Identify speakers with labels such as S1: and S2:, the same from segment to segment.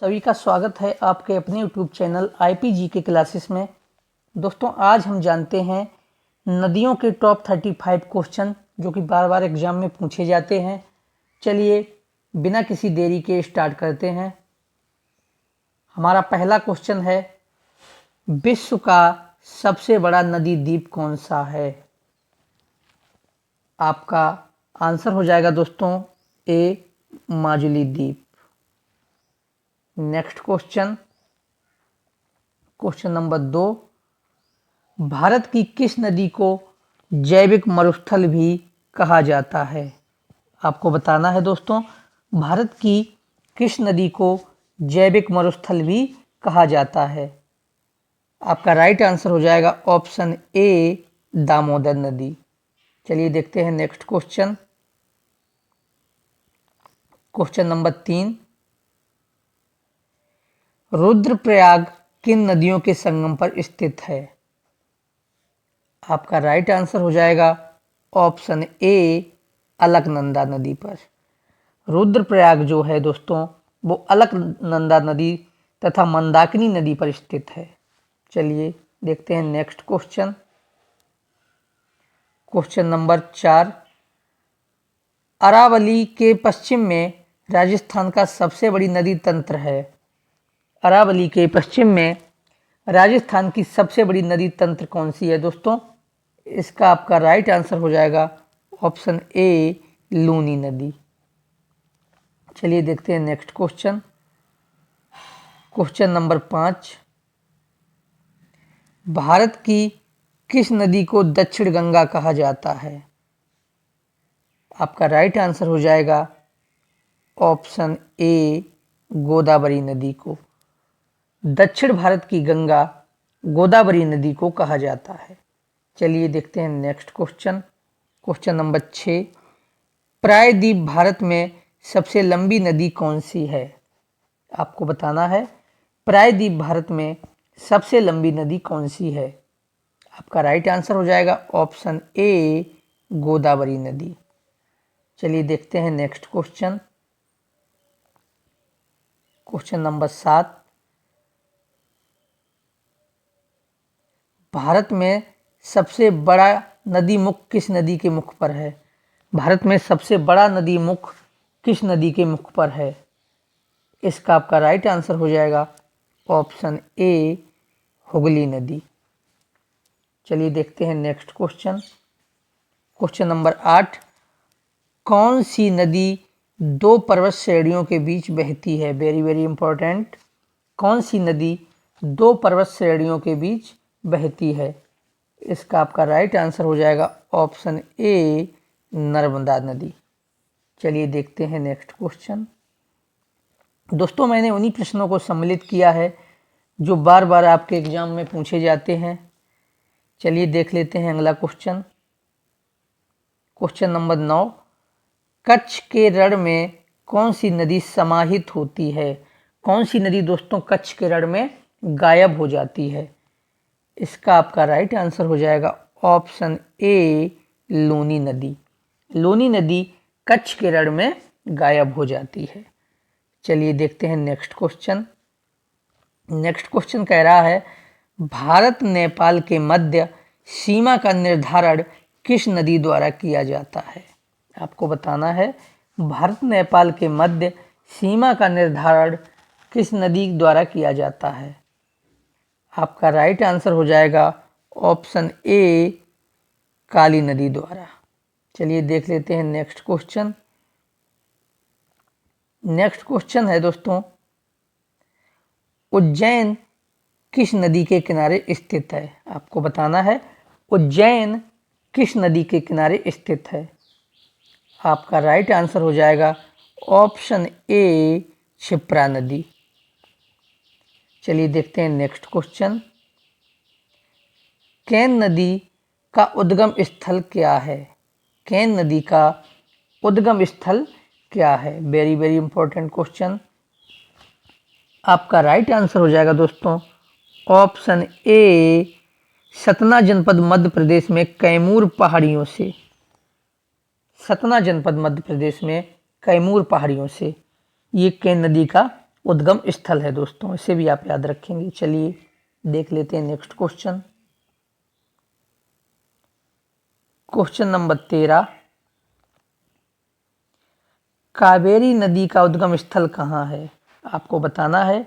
S1: सभी का स्वागत है आपके अपने YouTube चैनल IPG के क्लासेस में। दोस्तों, आज हम जानते हैं नदियों के टॉप 35 क्वेश्चन जो कि बार बार एग्जाम में पूछे जाते हैं। चलिए बिना किसी देरी के स्टार्ट करते हैं। हमारा पहला क्वेश्चन है, विश्व का सबसे बड़ा नदी द्वीप कौन सा है? आपका आंसर हो जाएगा दोस्तों ए, माजुली द्वीप। नेक्स्ट क्वेश्चन नंबर 2, भारत की किस नदी को जैविक मरुस्थल भी कहा जाता है? आपको बताना है दोस्तों, भारत की किस नदी को जैविक मरुस्थल भी कहा जाता है? आपका राइट आंसर हो जाएगा ऑप्शन ए, दामोदर नदी। चलिए देखते हैं नेक्स्ट क्वेश्चन नंबर 3, रुद्रप्रयाग किन नदियों के संगम पर स्थित है? आपका राइट आंसर हो जाएगा ऑप्शन ए, अलकनंदा नदी पर। रुद्रप्रयाग जो है दोस्तों वो अलकनंदा नदी तथा मंदाकिनी नदी पर स्थित है। चलिए देखते हैं नेक्स्ट क्वेश्चन नंबर 4, अरावली के पश्चिम में राजस्थान का सबसे बड़ी नदी तंत्र है। अरावली के पश्चिम में राजस्थान की सबसे बड़ी नदी तंत्र कौन सी है दोस्तों? इसका आपका राइट आंसर हो जाएगा ऑप्शन ए, लूनी नदी। चलिए देखते हैं नेक्स्ट क्वेश्चन नंबर 5, भारत की किस नदी को दक्षिण गंगा कहा जाता है? आपका राइट आंसर हो जाएगा ऑप्शन ए, गोदावरी नदी को। दक्षिण भारत की गंगा गोदावरी नदी को कहा जाता है। चलिए देखते हैं नेक्स्ट क्वेश्चन नंबर 6, प्रायद्वीप भारत में सबसे लंबी नदी कौन सी है? आपको बताना है प्रायद्वीप भारत में सबसे लंबी नदी कौन सी है? आपका राइट आंसर हो जाएगा ऑप्शन ए, गोदावरी नदी। चलिए देखते हैं नेक्स्ट क्वेश्चन नंबर 7, भारत में सबसे बड़ा नदी मुख किस नदी के मुख पर है? भारत में सबसे बड़ा नदी मुख किस नदी के मुख पर है? इसका आपका राइट आंसर हो जाएगा ऑप्शन ए, हुगली नदी। चलिए देखते हैं नेक्स्ट क्वेश्चन नंबर 8, कौन सी नदी दो पर्वत श्रेणियों के बीच बहती है? Very very important. कौन सी नदी दो पर्वत श्रेणियों के बीच बहती है? इसका आपका राइट आंसर हो जाएगा ऑप्शन ए, नर्मदा नदी। चलिए देखते हैं नेक्स्ट क्वेश्चन। दोस्तों, मैंने उन्हीं प्रश्नों को सम्मिलित किया है जो बार बार आपके एग्जाम में पूछे जाते हैं। चलिए देख लेते हैं अगला क्वेश्चन नंबर 9, कच्छ के रण में कौन सी नदी समाहित होती है? कौन सी नदी दोस्तों कच्छ के रण में गायब हो जाती है? इसका आपका राइट आंसर हो जाएगा ऑप्शन ए, लूनी नदी। लूनी नदी कच्छ के रण में गायब हो जाती है। चलिए देखते हैं नेक्स्ट क्वेश्चन कह रहा है, भारत नेपाल के मध्य सीमा का निर्धारण किस नदी द्वारा किया जाता है? आपको बताना है भारत नेपाल के मध्य सीमा का निर्धारण किस नदी द्वारा किया जाता है? आपका राइट आंसर हो जाएगा ऑप्शन ए, काली नदी द्वारा। चलिए देख लेते हैं नेक्स्ट क्वेश्चन है दोस्तों, उज्जैन किस नदी के किनारे स्थित है? आपको बताना है उज्जैन किस नदी के किनारे स्थित है? आपका राइट आंसर हो जाएगा ऑप्शन ए, क्षिप्रा नदी। चलिए देखते हैं नेक्स्ट क्वेश्चन, केन नदी का उद्गम स्थल क्या है? केन नदी का उद्गम स्थल क्या है? Very very important question. आपका राइट आंसर हो जाएगा दोस्तों ऑप्शन ए, सतना जनपद मध्य प्रदेश में कैमूर पहाड़ियों से। सतना जनपद मध्य प्रदेश में कैमूर पहाड़ियों से ये केन नदी का उद्गम स्थल है दोस्तों, इसे भी आप याद रखेंगे। चलिए देख लेते हैं next question. Question number 13, Kaveri नदी का उद्गम स्थल कहाँ है? आपको बताना है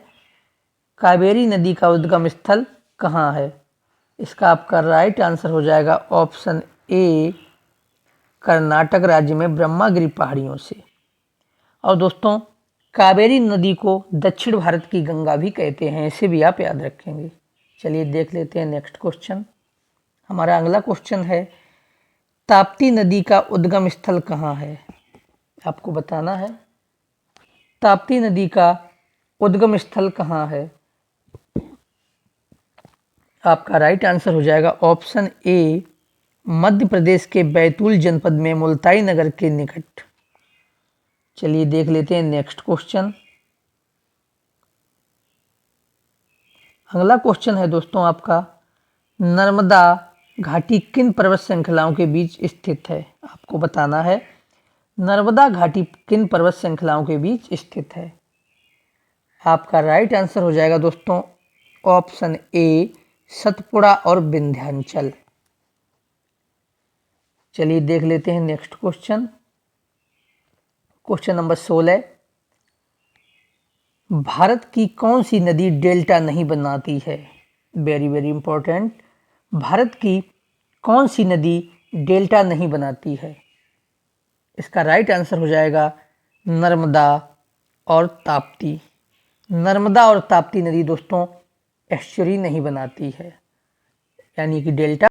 S1: कावेरी नदी का उद्गम स्थल कहाँ है। इसका आपका राइट आंसर हो जाएगा ऑप्शन ए, कर्नाटक राज्य में ब्रह्मागिरी पहाड़ियों से। और दोस्तों कावेरी नदी को दक्षिण भारत की गंगा भी कहते हैं, इसे भी आप याद रखेंगे। चलिए देख लेते हैं नेक्स्ट क्वेश्चन। हमारा अगला क्वेश्चन है, ताप्ती नदी का उद्गम स्थल कहाँ है? आपको बताना है ताप्ती नदी का उद्गम स्थल कहाँ है। आपका राइट आंसर हो जाएगा ऑप्शन ए, मध्य प्रदेश के बैतूल जनपद में मुल्ताई नगर के निकट। चलिए देख लेते हैं नेक्स्ट क्वेश्चन। अगला क्वेश्चन है दोस्तों आपका, नर्मदा घाटी किन पर्वत श्रृंखलाओं के बीच स्थित है? आपको बताना है नर्मदा घाटी किन पर्वत श्रृंखलाओं के बीच स्थित है। आपका राइट आंसर हो जाएगा दोस्तों ऑप्शन ए, सतपुड़ा और विंध्याचल। चलिए देख लेते हैं next question. Question number 16, Bharat की कौन सी नदी डेल्टा नहीं बनाती है? वेरी वेरी इंपॉर्टेंट, भारत की कौन सी नदी डेल्टा नहीं बनाती है? इसका राइट आंसर हो जाएगा नर्मदा और ताप्ती। नर्मदा और ताप्ती नदी दोस्तों एस्चुरी नहीं बनाती है, यानी कि डेल्टा